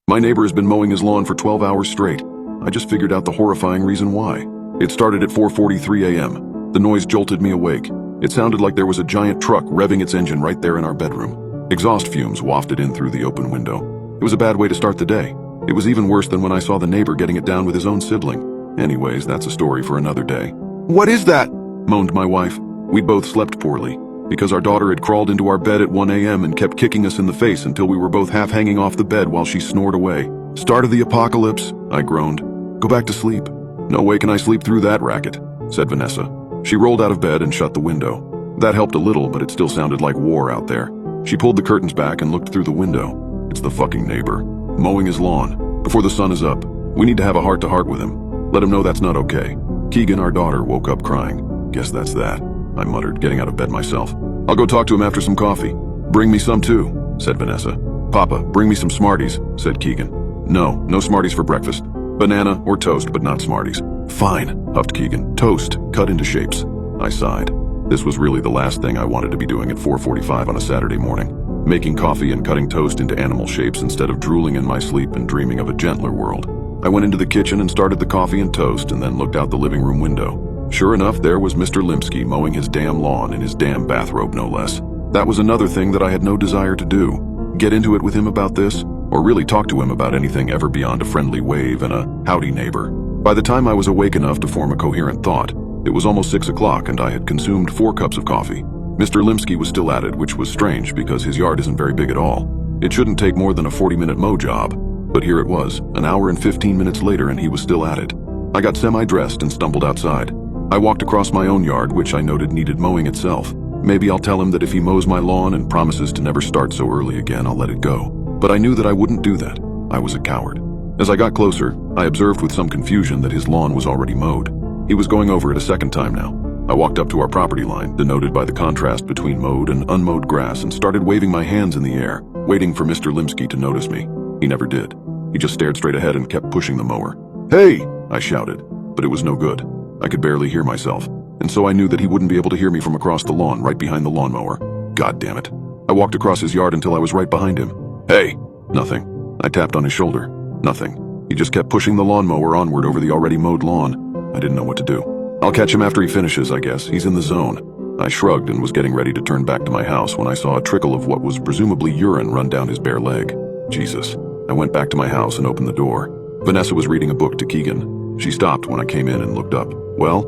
My neighbor has been mowing his lawn for 12 hours straight. I just figured out the horrifying reason why. It started at 4:43 a.m. The noise jolted me awake. It sounded like there was a giant truck revving its engine right there in our bedroom. Exhaust fumes wafted in through the open window. It was a bad way to start the day. It was even worse than when I saw the neighbor getting it down with his own sibling. Anyways, that's a story for another day. "What is that?" moaned my wife. We'd both slept poorly, because our daughter had crawled into our bed at 1 a.m. and kept kicking us in the face until we were both half hanging off the bed while she snored away. "Start of the apocalypse," I groaned. "Go back to sleep." "No way can I sleep through that racket," said Vanessa. She rolled out of bed and shut the window. That helped a little, but it still sounded like war out there. She pulled the curtains back and looked through the window. "It's the fucking neighbor, mowing his lawn, before the sun is up. We need to have a heart-to-heart with him. Let him know that's not okay." Keegan, our daughter, woke up crying. "Guess that's that," I muttered, getting out of bed myself. "I'll go talk to him after some coffee." "Bring me some too," said Vanessa. "Papa, bring me some Smarties," said Keegan. No Smarties for breakfast. Banana or toast, but not Smarties." "Fine," huffed Keegan. "Toast, cut into shapes." I sighed. This was really the last thing I wanted to be doing at 4:45 on a Saturday morning. Making coffee and cutting toast into animal shapes instead of drooling in my sleep and dreaming of a gentler world. I went into the kitchen and started the coffee and toast and then looked out the living room window. Sure enough, there was Mr. Limsky mowing his damn lawn in his damn bathrobe, no less. That was another thing that I had no desire to do. Get into it with him about this, or really talk to him about anything ever beyond a friendly wave and a howdy neighbor. By the time I was awake enough to form a coherent thought, it was almost 6 o'clock and I had consumed 4 cups of coffee. Mr. Limsky was still at it, which was strange because his yard isn't very big at all. It shouldn't take more than a 40-minute mow job, but here it was, an hour and 15 minutes later, and he was still at it. I got semi-dressed and stumbled outside. I walked across my own yard, which I noted needed mowing itself. Maybe I'll tell him that if he mows my lawn and promises to never start so early again, I'll let it go. But I knew that I wouldn't do that. I was a coward. As I got closer, I observed with some confusion that his lawn was already mowed. He was going over it a second time now. I walked up to our property line, denoted by the contrast between mowed and unmowed grass, and started waving my hands in the air, waiting for Mr. Limsky to notice me. He never did. He just stared straight ahead and kept pushing the mower. "Hey!" I shouted, but it was no good. I could barely hear myself, and so I knew that he wouldn't be able to hear me from across the lawn right behind the lawnmower. God damn it. I walked across his yard until I was right behind him. "Hey!" Nothing. I tapped on his shoulder. Nothing. He just kept pushing the lawnmower onward over the already mowed lawn. I didn't know what to do. "I'll catch him after he finishes, I guess. He's in the zone." I shrugged and was getting ready to turn back to my house when I saw a trickle of what was presumably urine run down his bare leg. Jesus. I went back to my house and opened the door. Vanessa was reading a book to Keegan. She stopped when I came in and looked up. "Well,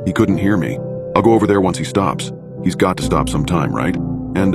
he couldn't hear me. I'll go over there once he stops. He's got to stop sometime, right? And,